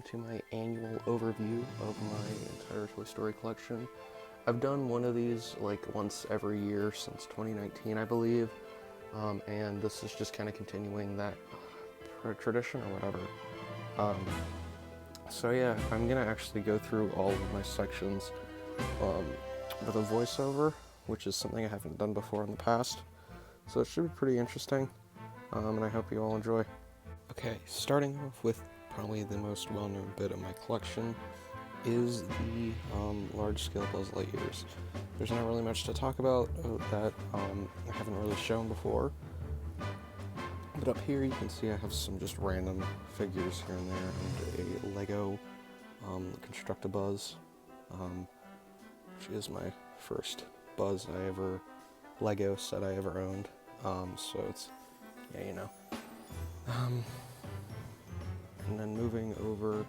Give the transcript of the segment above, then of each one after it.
to my annual overview of my entire Toy Story collection. I've done one of these like once every year since 2019, I believe, and this is just kind of continuing that tradition or whatever. So yeah, I'm gonna actually go through all of my sections with a voiceover, which is something I haven't done before in the past. So it should be pretty interesting, and I hope you all enjoy. Okay, starting off with probably the most well-known bit of my collection is the large-scale Buzz Lightyears. There's not really much to talk about that I haven't really shown before. But up here you can see I have some just random figures here and there, and a Lego Construct-A-Buzz, which is my first Buzz Lego set I ever owned. So it's, yeah, you know. And then moving over,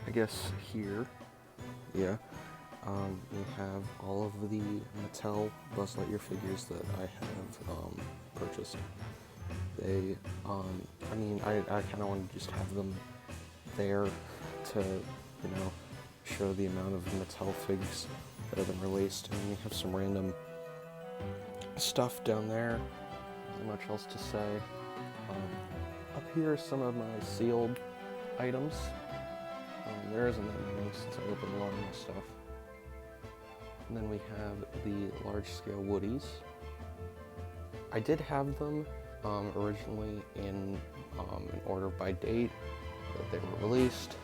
I guess here, yeah, we have all of the Mattel Buzz Lightyear figures that I have purchased. They, I mean, I kind of want to just have them there to, you know, show the amount of Mattel figs that have been released. And we have some random stuff down there. Not much else to say. Up here are some of my sealed items. There isn't that many since I opened a lot of my stuff. And then we have the large-scale Woodies. I did have them originally in order by date that they were released,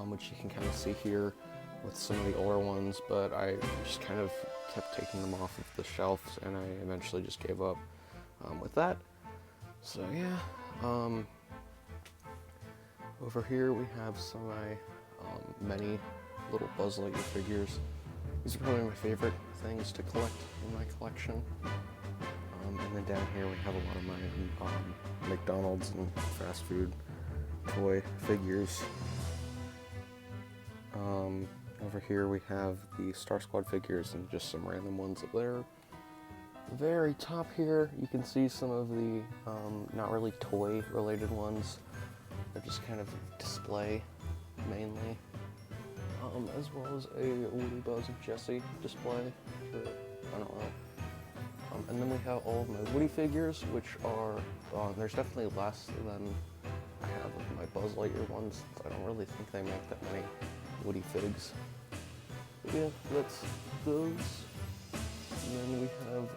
which you can kind of see here with some of the older ones, but I just kind of kept taking them off of the shelves, and I eventually just gave up with that. So yeah, over here we have some of my many little Buzz Lightyear figures. These are probably my favorite things to collect in my collection. And then down here we have a lot of my McDonald's and fast food toy figures. Over here we have the Star Squad figures and just some random ones up there. The very top here you can see some of the not really toy related ones. They're just kind of display mainly. As well as a Woody, Buzz, and Jessie display for, I don't know. And then we have all of my Woody figures, which are, there's definitely less than I have of my Buzz Lightyear ones. I don't really think they make that many Woody figs. But yeah, that's those. And then we have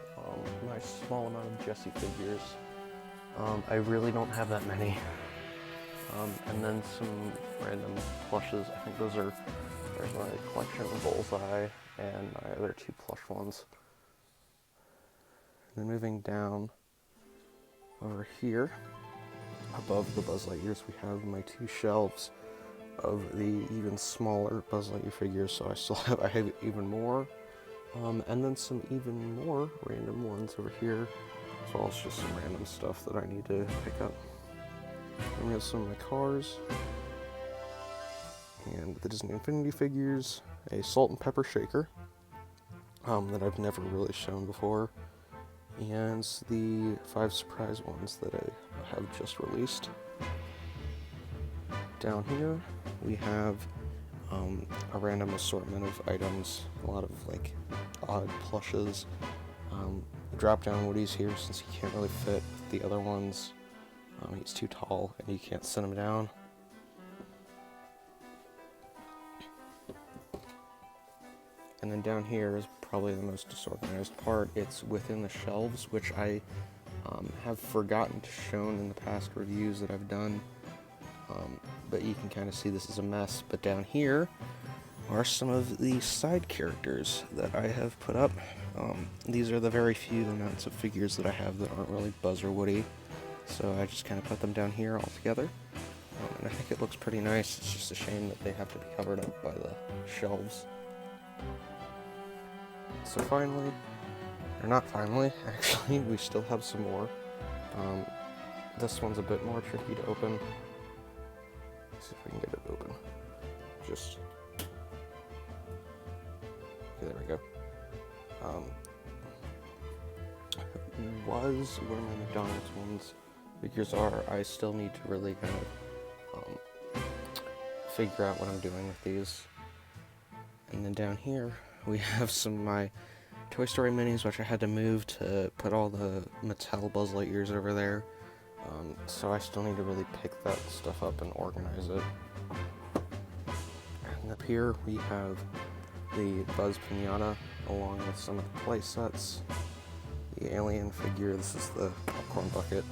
my small amount of Jessie figures. I really don't have that many. And then some random plushes. I think there's my collection of Bullseye and my other two plush ones. And then moving down over here, above the Buzz Lightyears, we have my two shelves of the even smaller Buzz Lightyear figures. So I have even more, and then some even more random ones over here, as well as just some random stuff that I need to pick up. And we have some of my cars, and the Disney Infinity figures, a salt and pepper shaker that I've never really shown before, and the 5 surprise ones that I have just released. Down here we have a random assortment of items, a lot of like odd plushes, drop down Woodies here since he can't really fit with the other ones. He's too tall and you can't sit him down. And then down here is probably the most disorganized part. It's within the shelves, which I have forgotten to show in the past reviews that I've done. But you can kind of see this is a mess. But down here are some of the side characters that I have put up. These are the very few amounts of figures that I have that aren't really Buzz or Woody. So I just kind of put them down here all together. And I think it looks pretty nice. It's just a shame that they have to be covered up by the shelves. So finally, or not finally, actually, we still have some more. This one's a bit more tricky to open. Let's see if I can get it open. Just, okay, there we go. Was where my McDonald's ones figures are. I still need to really kind of figure out what I'm doing with these. And then down here, we have some of my Toy Story minis, which I had to move to put all the Mattel Buzz Lightyears over there. So I still need to really pick that stuff up and organize it. And up here, we have the Buzz Pinata, along with some of the play sets. The Alien figure, this is the popcorn bucket.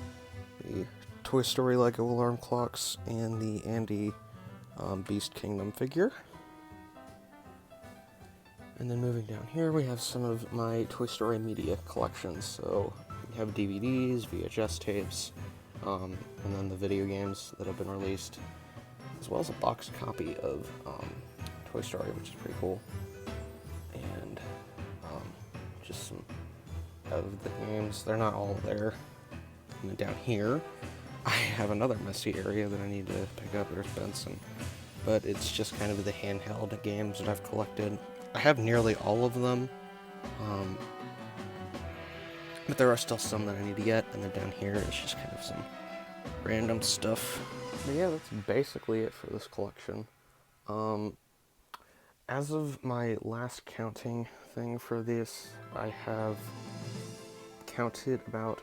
The Toy Story Lego alarm clocks, and the Andy Beast Kingdom figure. And then moving down here, we have some of my Toy Story media collections. So we have DVDs, VHS tapes, and then the video games that have been released, as well as a boxed copy of Toy Story, which is pretty cool. And just some of the games. They're not all there. And then down here, I have another messy area that I need to pick up. There's Benson. But it's just kind of the handheld games that I've collected. I have nearly all of them, but there are still some that I need to get, and then down here it's just kind of some random stuff. But yeah, that's basically it for this collection. As of my last counting thing for this, I have counted about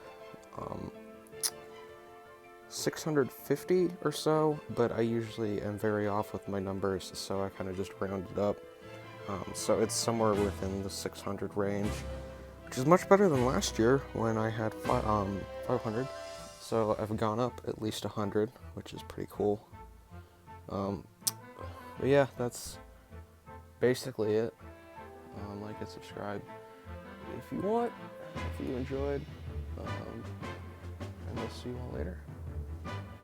650 or so, but I usually am very off with my numbers, so I kind of just round it up. So it's somewhere within the 600 range, which is much better than last year when I had 500. So I've gone up at least 100, which is pretty cool. But yeah, that's basically it. Like and subscribe if you want, if you enjoyed, and we'll see you all later.